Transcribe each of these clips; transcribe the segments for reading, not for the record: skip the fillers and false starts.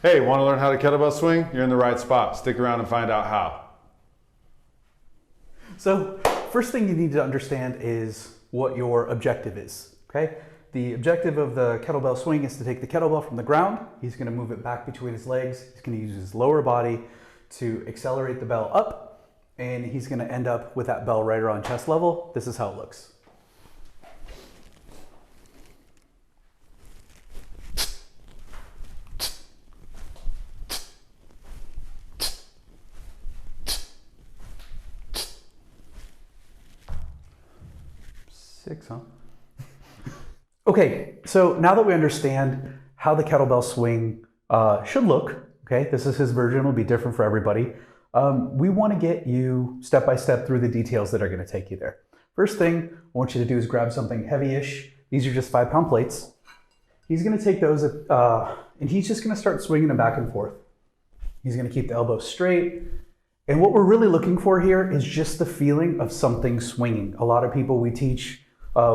Hey, want to learn how to kettlebell swing? You're in the right spot. Stick around and find out how. So first thing you need to understand is what your objective is, okay? The objective of the kettlebell swing is to take the kettlebell from the ground. He's going to move it back between his legs. He's going to use his lower body to accelerate the bell up, and he's going to end up with that bell right around chest level. This is how it looks. Six, huh? Okay, so now that we understand how the kettlebell swing should look, okay, this is his version, it'll be different for everybody. We want to get you step by step through the details that are going to take you there. First thing I want you to do is grab something heavy-ish. These are just 5-pound plates. He's going to take those and he's just going to start swinging them back and forth. He's going to keep the elbows straight. And what we're really looking for here is just the feeling of something swinging. A lot of people we teach,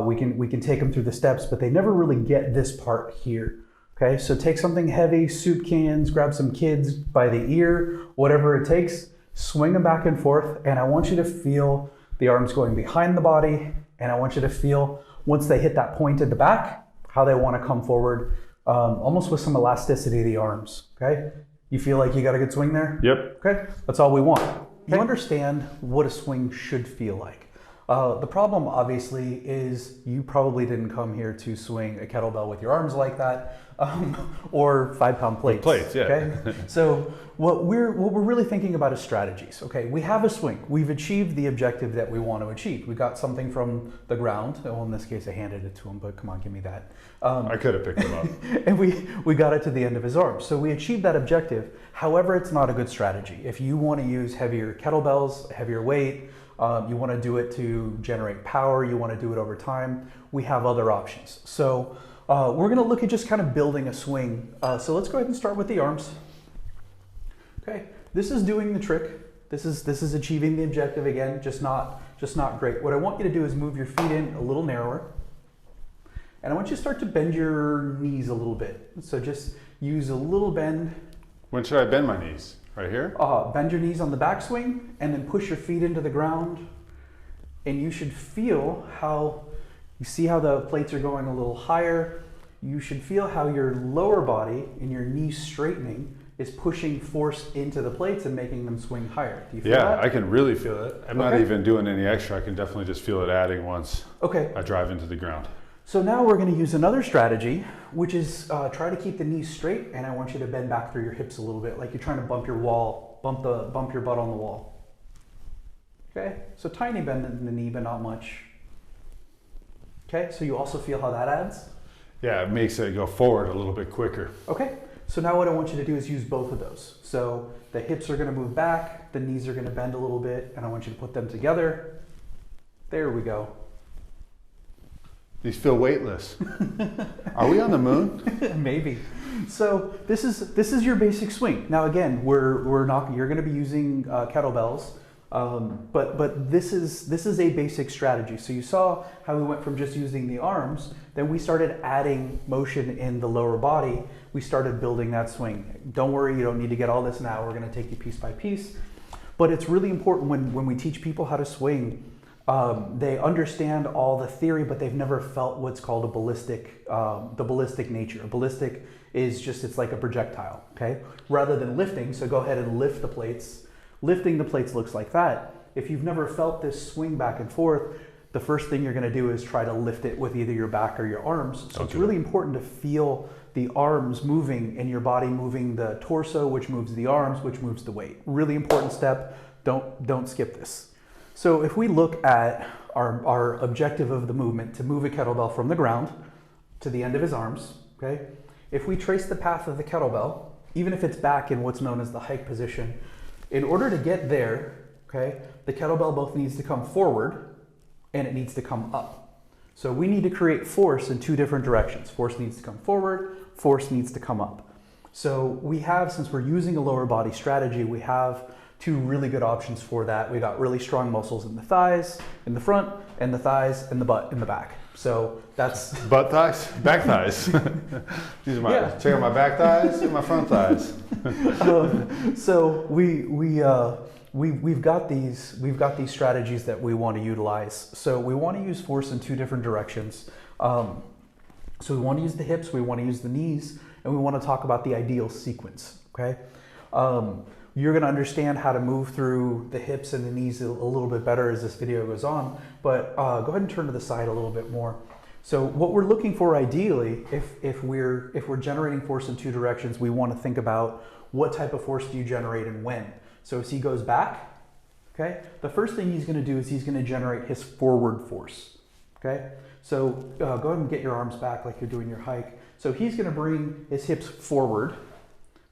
we can take them through the steps, but they never really get this part here. Okay, so take something heavy, soup cans, grab some kids by the ear, whatever it takes, swing them back and forth, and I want you to feel the arms going behind the body, and I want you to feel, once they hit that point at the back, how they want to come forward, almost with some elasticity of the arms, okay? You feel like you got a good swing there? Yep. Okay, that's all we want. Okay. You understand what a swing should feel like. The problem, obviously, is you probably didn't come here to swing a kettlebell with your arms like that, or 5-pound plates. Plates, yeah. Okay? So what we're really thinking about is strategies. Okay, we have a swing. We've achieved the objective that we want to achieve. We got something from the ground. Well, in this case, I handed it to him, but come on, give me that. I could have picked him up. And we got it to the end of his arm. So we achieved that objective. However, it's not a good strategy. If you want to use heavier kettlebells, heavier weight, you want to do it to generate power, you want to do it over time, we have other options. So we're going to look at just kind of building a swing. So let's go ahead and start with the arms. Okay, this is doing the trick. This is achieving the objective again, just not great. What I want you to do is move your feet in a little narrower. And I want you to start to bend your knees a little bit. So just use a little bend. When should I bend my knees? Right here? Bend your knees on the backswing and then push your feet into the ground. And you should feel how, you see how the plates are going a little higher. You should feel how your lower body and your knees straightening is pushing force into the plates and making them swing higher. Do you feel that? I can really feel it. I'm not even doing any extra. I can definitely just feel it adding once I drive into the ground. So now we're going to use another strategy, which is try to keep the knees straight, and I want you to bend back through your hips a little bit, like you're trying to bump your wall, bump your butt on the wall. Okay, so tiny bend in the knee, but not much. Okay, so you also feel how that adds? Yeah, it makes it go forward a little bit quicker. Okay, so now what I want you to do is use both of those. So the hips are going to move back, the knees are going to bend a little bit, and I want you to put them together. There we go. These feel weightless. Are we on the moon? Maybe. So this is your basic swing. Now again, you're going to be using kettlebells, but this is a basic strategy. So you saw how we went from just using the arms, then we started adding motion in the lower body. We started building that swing. Don't worry, you don't need to get all this now. We're going to take you piece by piece. But it's really important when we teach people how to swing. They understand all the theory, but they've never felt what's called a ballistic, the ballistic nature. A ballistic is just, it's like a projectile, okay? Rather than lifting, so go ahead and lift the plates. Lifting the plates looks like that. If you've never felt this swing back and forth, the first thing you're gonna do is try to lift it with either your back or your arms. So it's really important to feel the arms moving and your body moving the torso, which moves the arms, which moves the weight. Really important step, don't skip this. So if we look at our objective of the movement, to move a kettlebell from the ground to the end of his arms, okay? If we trace the path of the kettlebell, even if it's back in what's known as the hike position, in order to get there, okay, the kettlebell both needs to come forward and it needs to come up. So we need to create force in two different directions. Force needs to come forward, force needs to come up. So we have, since we're using a lower body strategy, we have two really good options for that. We got really strong muscles in the thighs, in the front, and the thighs and the butt in the back. So that's butt thighs, back thighs. These are my check out my back thighs and my front thighs. So we've got these strategies that we want to utilize. So we want to use force in two different directions. So we want to use the hips, we want to use the knees, and we want to talk about the ideal sequence. Okay. You're going to understand how to move through the hips and the knees a little bit better as this video goes on, but go ahead and turn to the side a little bit more. So what we're looking for ideally, if we're generating force in two directions, we want to think about what type of force do you generate and when. So as he goes back, okay, the first thing he's going to do is he's going to generate his forward force. Okay, so go ahead and get your arms back like you're doing your hike. So he's going to bring his hips forward.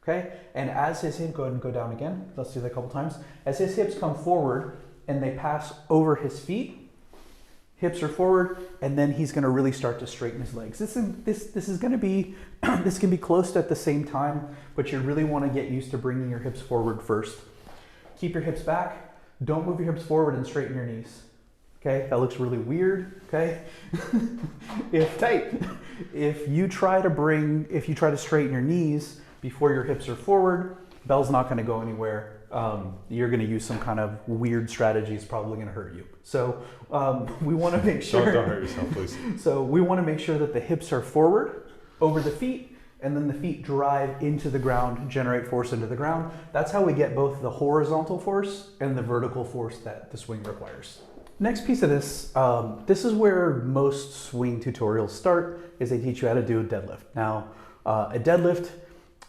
Okay, and as his hips, go ahead and go down again. Let's do that a couple times. As his hips come forward and they pass over his feet, hips are forward, and then he's going to really start to straighten his legs. This is going to be this can be close at the same time, but you really want to get used to bringing your hips forward first. Keep your hips back. Don't move your hips forward and straighten your knees. Okay, that looks really weird. Okay, if you try to straighten your knees before your hips are forward, bell's not going to go anywhere. You're going to use some kind of weird strategy. It's probably going to hurt you. So we want to make sure. Don't hurt yourself, please. So we want to make sure that the hips are forward over the feet, and then the feet drive into the ground, generate force into the ground. That's how we get both the horizontal force and the vertical force that the swing requires. Next piece of this, this is where most swing tutorials start, is they teach you how to do a deadlift. Now, a deadlift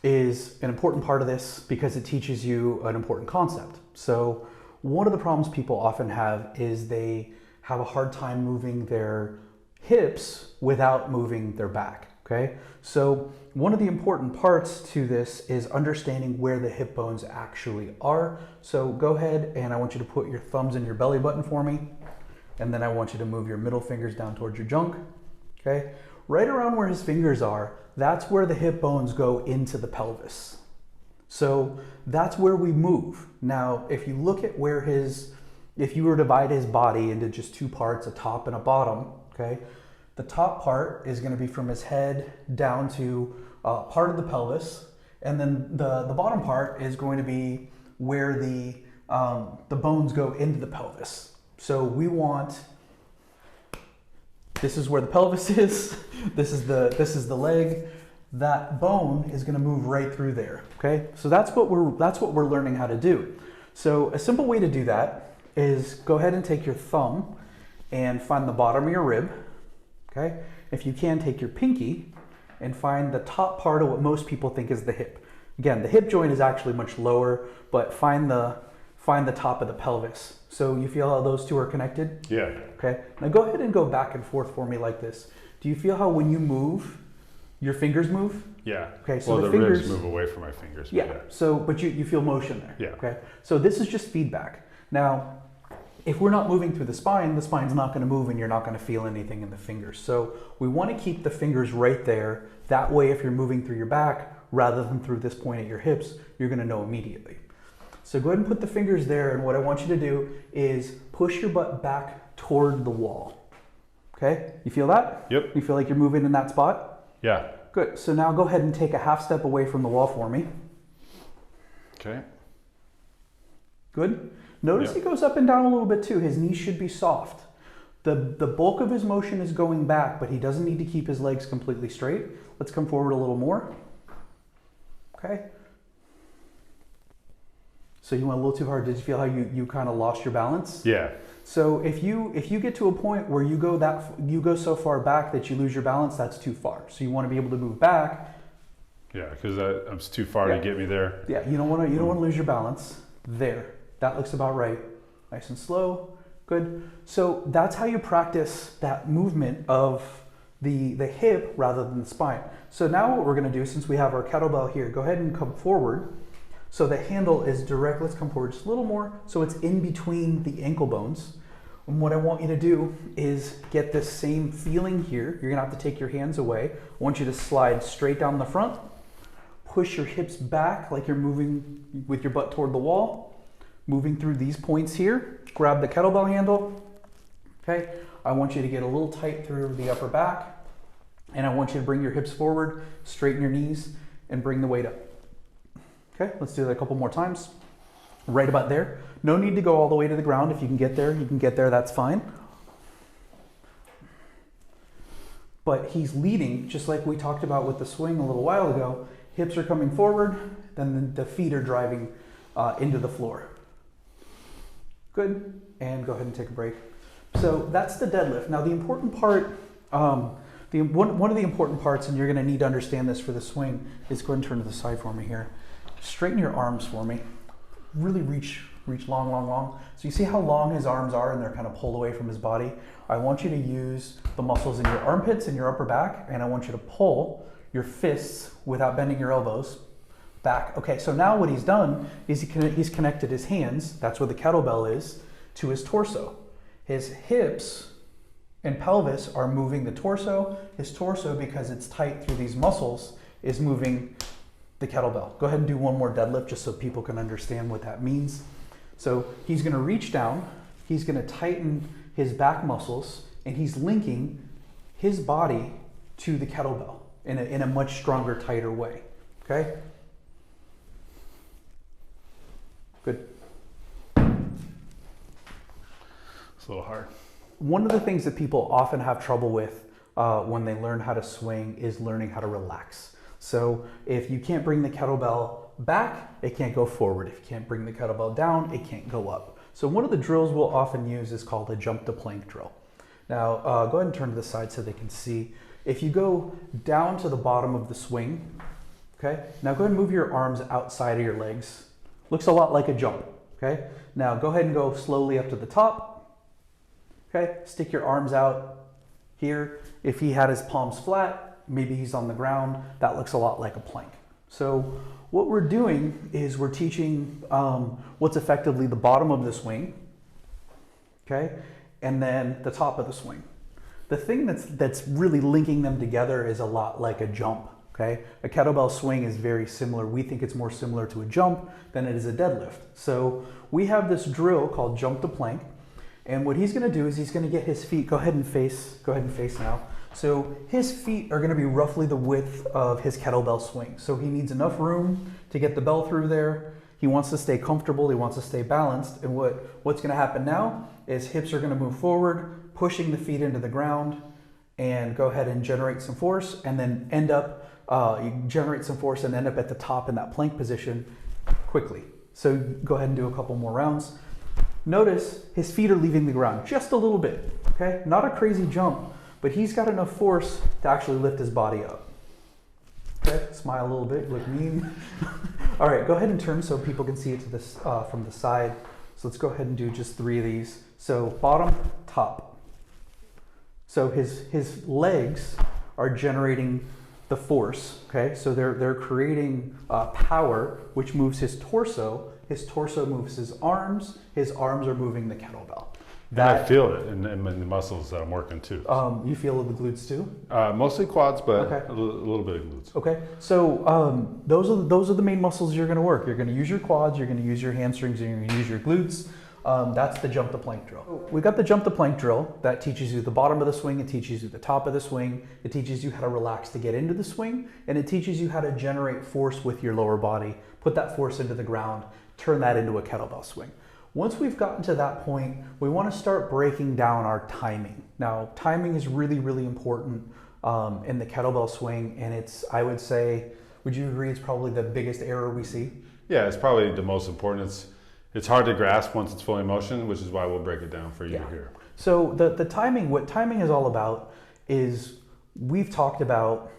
is an important part of this because it teaches you an important concept. So one of the problems people often have is they have a hard time moving their hips without moving their back, okay? So one of the important parts to this is understanding where the hip bones actually are. So go ahead and I want you to put your thumbs in your belly button for me. And then I want you to move your middle fingers down towards your junk, okay? Right around where his fingers are, that's where the hip bones go into the pelvis. So that's where we move. Now, if you look at where if you were to divide his body into just two parts, a top and a bottom, okay? The top part is gonna be from his head down to part of the pelvis. And then the bottom part is going to be where the bones go into the pelvis. So we want, this is where the pelvis is, this is the leg. That bone is going to move right through there. Okay, so that's what we're learning how to do. So a simple way to do that is go ahead and take your thumb and find the bottom of your rib. Okay, if you can, take your pinky and find the top part of what most people think is the hip. Again, the hip joint is actually much lower, but find the top of the pelvis. So you feel how those two are connected? Yeah. Okay. Now go ahead and go back and forth for me like this. Do you feel how when you move, your fingers move? Yeah. Okay. So well, the ribs fingers move away from my fingers. Yeah. So, but you feel motion there. Yeah. Okay. So this is just feedback. Now, if we're not moving through the spine's not going to move, and you're not going to feel anything in the fingers. So we want to keep the fingers right there. That way, if you're moving through your back rather than through this point at your hips, you're going to know immediately. So go ahead and put the fingers there, and what I want you to do is push your butt back toward the wall. Okay, you feel that? Yep. You feel like you're moving in that spot? Yeah. Good, so now go ahead and take a half step away from the wall for me. Okay. Good. Notice he goes up and down a little bit too. His knees should be soft. The bulk of his motion is going back, but he doesn't need to keep his legs completely straight. Let's come forward a little more. Okay. So you went a little too hard. Did you feel how you kind of lost your balance? Yeah. So if you get to a point where you go so far back that you lose your balance, that's too far. So you want to be able to move back. Yeah, because I'm too far to get me there. Yeah, you don't want to lose your balance. There. That looks about right. Nice and slow. Good. So that's how you practice that movement of the hip rather than the spine. So now what we're going to do, since we have our kettlebell here, go ahead and come forward. So the handle is direct. Let's come forward just a little more. So it's in between the ankle bones. And what I want you to do is get this same feeling here. You're gonna have to take your hands away. I want you to slide straight down the front. Push your hips back like you're moving with your butt toward the wall. Moving through these points here. Grab the kettlebell handle. Okay. I want you to get a little tight through the upper back, and I want you to bring your hips forward, straighten your knees, and bring the weight up. Okay, let's do that a couple more times. Right about there. No need to go all the way to the ground. If you can get there, you can get there, that's fine. But he's leading, just like we talked about with the swing a little while ago. Hips are coming forward, then the feet are driving into the floor. Good, and go ahead and take a break. So that's the deadlift. Now the important part, one of the important parts, and you're gonna need to understand this for the swing, is go ahead and turn to the side for me here. Straighten your arms for me. Really reach long, long, long. So you see how long his arms are and they're kind of pulled away from his body? I want you to use the muscles in your armpits and your upper back, and I want you to pull your fists without bending your elbows back. Okay, so now what he's done is he's connected his hands, that's where the kettlebell is, to his torso. His hips and pelvis are moving the torso. His torso, because it's tight through these muscles, is moving the kettlebell. Go ahead and do one more deadlift just so people can understand what that means. So he's gonna reach down, he's gonna tighten his back muscles, and he's linking his body to the kettlebell in a much stronger, tighter way, okay? Good. It's a little hard. One of the things that people often have trouble with when they learn how to swing is learning how to relax. So if you can't bring the kettlebell back, it can't go forward. If you can't bring the kettlebell down, it can't go up. So one of the drills we'll often use is called a jump to plank drill. Now go ahead and turn to the side so they can see. If you go down to the bottom of the swing, okay, now go ahead and move your arms outside of your legs. Looks a lot like a jump, okay? Now go ahead and go slowly up to the top, okay? Stick your arms out here. If he had his palms flat, maybe he's on the ground, that looks a lot like a plank. So what we're doing is we're teaching what's effectively the bottom of the swing, okay? And then the top of the swing. The thing that's really linking them together is a lot like a jump, okay? A kettlebell swing is very similar. We think it's more similar to a jump than it is a deadlift. So we have this drill called jump to plank. And what he's gonna do is he's gonna get his feet, go ahead and face now. So his feet are gonna be roughly the width of his kettlebell swing. So he needs enough room to get the bell through there. He wants to stay comfortable, he wants to stay balanced. And what's gonna happen now is hips are gonna move forward, pushing the feet into the ground, and go ahead and generate some force, and then you generate some force and end up at the top in that plank position quickly. So go ahead and do a couple more rounds. Notice his feet are leaving the ground just a little bit, okay? Not a crazy jump, but he's got enough force to actually lift his body up. Okay, smile a little bit, look mean. All right, go ahead and turn so people can see it to this from the side. So let's go ahead and do just 3 of these. So bottom, top. So his legs are generating the force, okay? So they're creating power, which moves his torso. His torso moves his arms are moving the kettlebell. And I feel it in the muscles that I'm working too. You feel the glutes too? Mostly quads, but okay. a little bit of glutes. Okay, so those are the main muscles you're gonna work. You're gonna use your quads, you're gonna use your hamstrings, and you're gonna use your glutes. That's the jump to plank drill. We got the jump to plank drill that teaches you the bottom of the swing, it teaches you the top of the swing, it teaches you how to relax to get into the swing, and it teaches you how to generate force with your lower body, put that force into the ground, turn that into a kettlebell swing. Once we've gotten to that point, we want to start breaking down our timing. Now, timing is really, really important in the kettlebell swing, and I would say, would you agree it's probably the biggest error we see? Yeah, it's probably the most important. It's hard to grasp once it's fully in motion, which is why we'll break it down for you here. So the timing, what timing is all about is we've talked about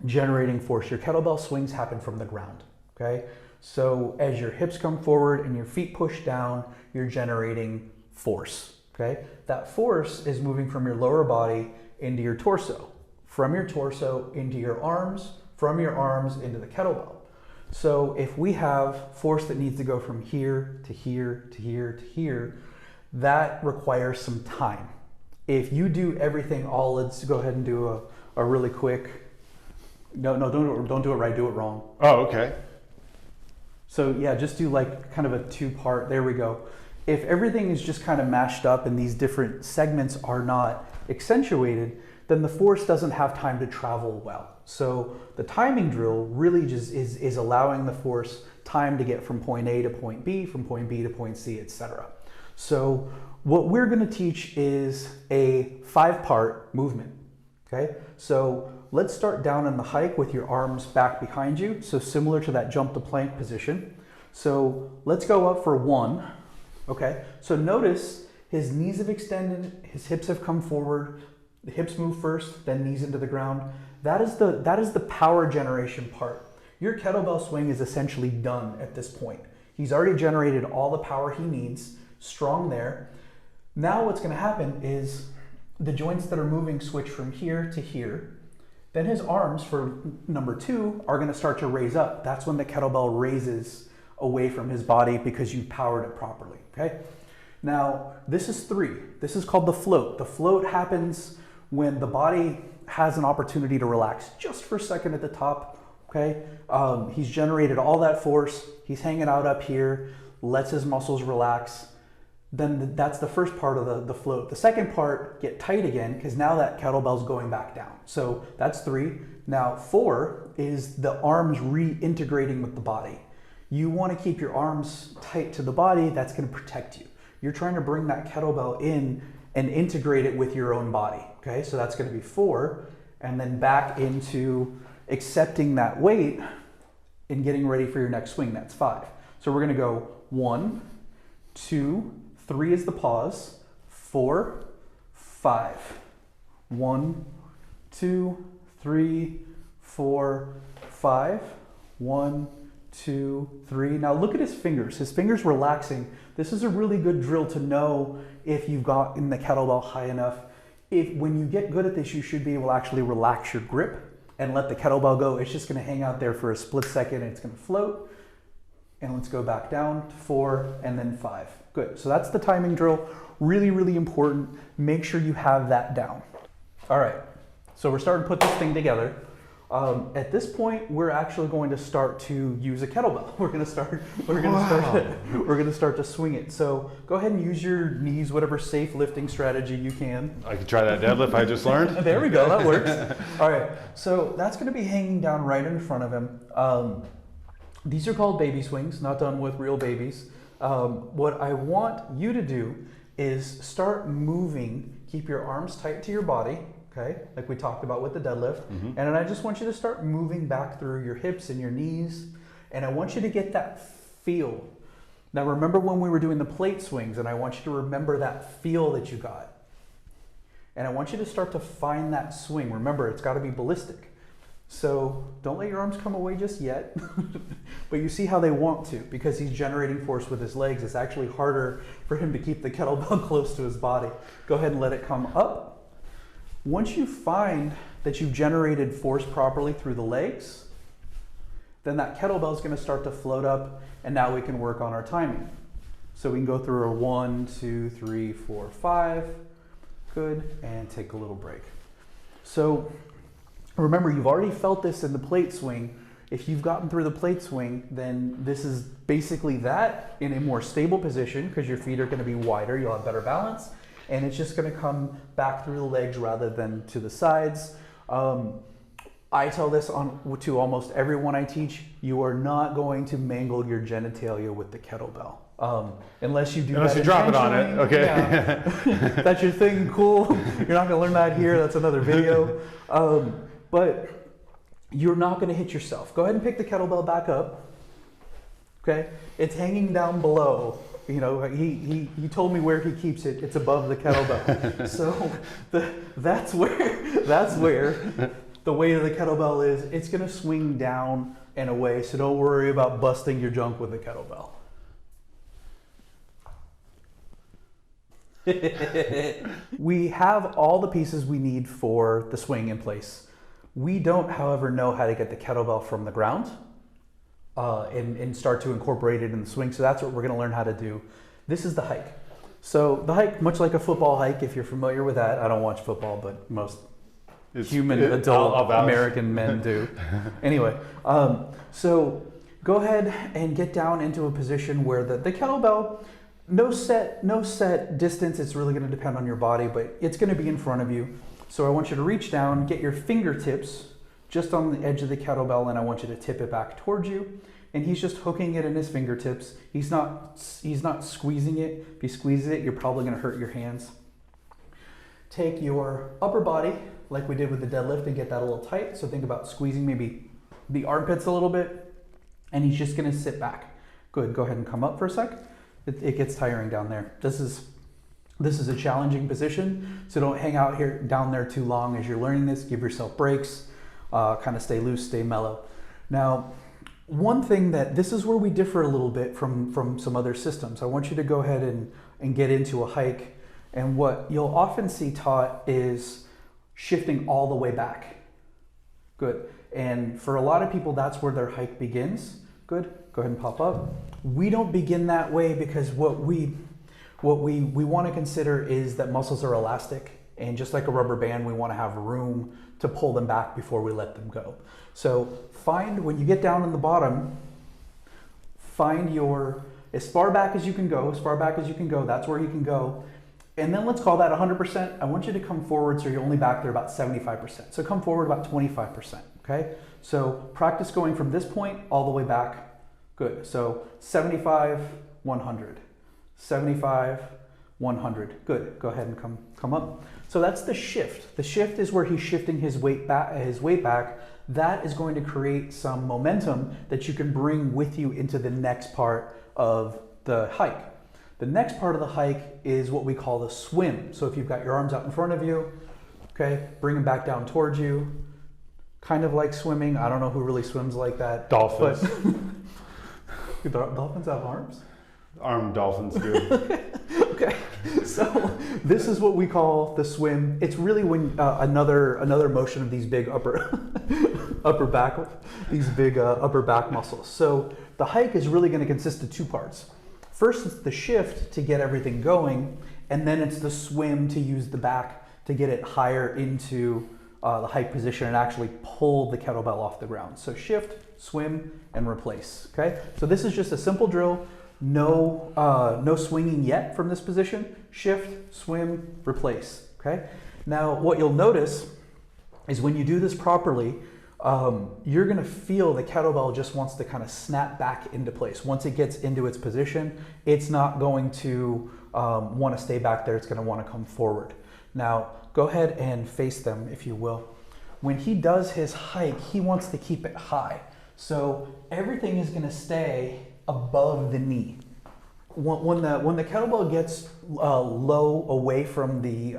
generating force. Your kettlebell swings happen from the ground, okay? So as your hips come forward and your feet push down, you're generating force, okay? That force is moving from your lower body into your torso, from your torso into your arms, from your arms into the kettlebell. So if we have force that needs to go from here to here to here to here, that requires some time. If you do everything let's go ahead and do a really quick, don't do it right, do it wrong. Oh, okay. So yeah, just do like kind of a 2-part, there we go. if everything is just kind of mashed up and these different segments are not accentuated, then the force doesn't have time to travel well. So the timing drill really just is allowing the force time to get from point A to point B, from point B to point C, etc. So what we're going to teach is a 5-part movement. Okay, so let's start down in the hike with your arms back behind you. So similar to that jump to plank position. So let's go up for 1. Okay, so notice his knees have extended, his hips have come forward, the hips move first, then knees into the ground. That is the power generation part. Your kettlebell swing is essentially done at this point. He's already generated all the power he needs, strong there. Now what's gonna happen is the joints that are moving switch from here to here. Then his arms for number 2 are gonna start to raise up. That's when the kettlebell raises away from his body because you powered it properly, okay? Now, this is 3. This is called the float. The float happens when the body has an opportunity to relax just for a second at the top, okay? He's generated all that force. He's hanging out up here, lets his muscles relax. Then that's the first part of the float. The second part, get tight again, because now that kettlebell's going back down. So that's 3. Now 4 is the arms reintegrating with the body. You want to keep your arms tight to the body. That's going to protect you. You're trying to bring that kettlebell in and integrate it with your own body. Okay, so that's going to be 4, and then back into accepting that weight and getting ready for your next swing. That's 5. So we're going to go 1, 2, 3 is the pause, 4, 5. 1, 2, 3, 4, 5. 1, 2, 3. Now look at his fingers. His fingers relaxing. This is a really good drill to know if you've gotten the kettlebell high enough. When you get good at this, you should be able to actually relax your grip and let the kettlebell go. It's just going to hang out there for a split second and it's going to float. And let's go back down to 4 and then 5. Good. So that's the timing drill. Really, really important. Make sure you have that down. All right. So we're starting to put this thing together. At this point, we're actually going to start to use a kettlebell. We're going to start to swing it. So go ahead and use your knees, whatever safe lifting strategy you can. I could try that deadlift I just learned. There we go, that works. All right, so that's going to be hanging down right in front of him. These are called baby swings, not done with real babies. What I want you to do is start moving. Keep your arms tight to your body. Okay, like we talked about with the deadlift. Mm-hmm. And then I just want you to start moving back through your hips and your knees. And I want you to get that feel. Now remember when we were doing the plate swings, and I want you to remember that feel that you got. And I want you to start to find that swing. Remember, it's got to be ballistic. So don't let your arms come away just yet. But you see how they want to, because he's generating force with his legs. It's actually harder for him to keep the kettlebell close to his body. Go ahead and let it come up. Once you find that you've generated force properly through the legs, then that kettlebell is going to start to float up, and now we can work on our timing. So we can go through a 1, 2, 3, 4, 5. Good, and take a little break. So remember, you've already felt this in the plate swing. If you've gotten through the plate swing, then this is basically that in a more stable position, because your feet are going to be wider, you'll have better balance. And it's just going to come back through the legs rather than to the sides. I tell this to almost everyone I teach: you are not going to mangle your genitalia with the kettlebell. Unless you do Unless that you drop it on it, okay. Yeah. That's your thing, cool. You're not going to learn that here. That's another video. But you're not going to hit yourself. Go ahead and pick the kettlebell back up. Okay, it's hanging down below. You know, he told me where he keeps it. It's above the kettlebell. So that's where the weight of the kettlebell is. It's going to swing down and away. So don't worry about busting your junk with the kettlebell. We have all the pieces we need for the swing in place. We don't, however, know how to get the kettlebell from the ground. And start to incorporate it in the swing. So that's what we're going to learn how to do. This is the hike. So the hike, much like a football hike, if you're familiar with that. I don't watch football, but most adult American men do. Anyway, so go ahead and get down into a position where the kettlebell, No set distance. It's really going to depend on your body, but it's going to be in front of you. So I want you to reach down, get your fingertips just on the edge of the kettlebell, and I want you to tip it back towards you. And he's just hooking it in his fingertips. He's not squeezing it. If he squeezes it, you're probably going to hurt your hands. Take your upper body, like we did with the deadlift, and get that a little tight. So think about squeezing maybe the armpits a little bit, and he's just going to sit back. Good. Go ahead and come up for a sec. It gets tiring down there. This is a challenging position, so don't hang out here down there too long as you're learning this. Give yourself breaks. Kind of stay loose, stay mellow. Now, one thing this is where we differ a little bit from some other systems. I want you to go ahead and get into a hike, and what you'll often see taught is shifting all the way back. Good. And for a lot of people, that's where their hike begins. Good. Go ahead and pop up. We don't begin that way because what we want to consider is that muscles are elastic, and just like a rubber band, we want to have room to pull them back before we let them go. So when you get down in the bottom, find as far back as you can go, that's where you can go. And then let's call that 100%. I want you to come forward so you're only back there about 75%. So come forward about 25%, okay? So practice going from this point all the way back. Good, so 75, 100, 75, 100. Good, go ahead and come up. So that's the shift. The shift is where he's shifting his weight back. That is going to create some momentum that you can bring with you into the next part of the hike. The next part of the hike is what we call the swim. So if you've got your arms out in front of you, okay, bring them back down towards you. Kind of like swimming. I don't know who really swims like that. Dolphins. But dolphins have arms? Armed dolphins do. Okay, so this is what we call the swim. It's really when another motion of these big upper back muscles. So the hike is really going to consist of two parts. First, it's the shift to get everything going, and then it's the swim to use the back to get it higher into the hike position and actually pull the kettlebell off the ground. So shift, swim, and replace. Okay, so this is just a simple drill. No swinging yet from this position. Shift, swim, replace. Okay. Now, what you'll notice is when you do this properly, you're going to feel the kettlebell just wants to kind of snap back into place. Once it gets into its position, it's not going to want to stay back there. It's going to want to come forward. Now, go ahead and face them, if you will. When he does his hike, he wants to keep it high. So everything is going to stay above the knee. When the kettlebell gets low away from the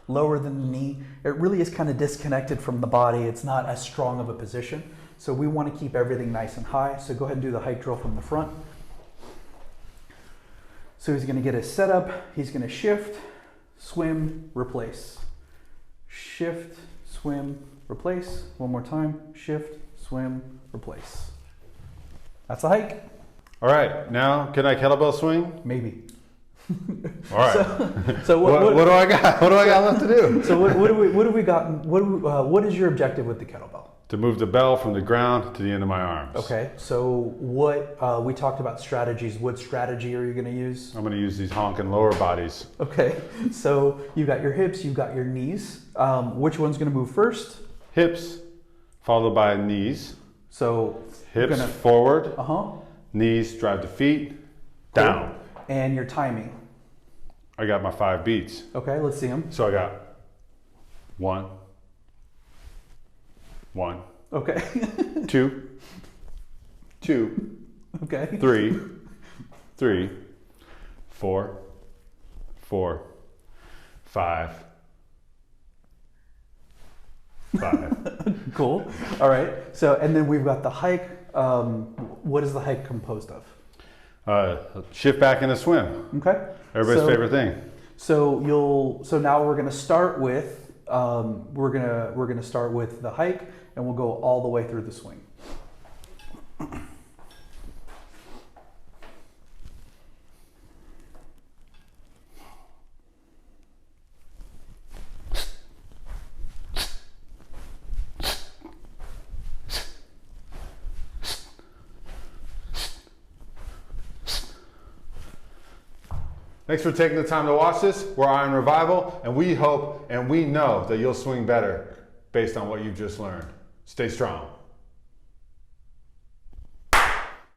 lower than the knee, it really is kind of disconnected from the body. It's not as strong of a position. So we want to keep everything nice and high. So go ahead and do the hike drill from the front. So he's going to get his setup. He's going to shift, swim, replace. Shift, swim, replace. One more time. Shift, swim, replace. That's a hike. All right, now can I kettlebell swing? Maybe. All right. So what do I got? What do I got left to do? So what do we got? What is your objective with the kettlebell? To move the bell from the ground to the end of my arms. Okay. So what we talked about strategies. What strategy are you going to use? I'm going to use these honking lower bodies. Okay. So you've got your hips, you've got your knees. Which one's going to move first? Hips, followed by knees. So hips forward. Uh-huh. Knees drive the feet down. Cool. And your timing. I got my 5 beats. Okay, let's see them. So I got 1. Okay. 2. Okay. 3. 4. 5. Cool. All right. So, and then we've got the hike. What is the hike composed of? Shift back and a swim. Okay. Everybody's favorite thing. So now we're going to start with we're gonna start with the hike, and we'll go all the way through the swing. Thanks for taking the time to watch this. We're Iron Revival, and we hope and we know that you'll swing better based on what you've just learned. Stay strong.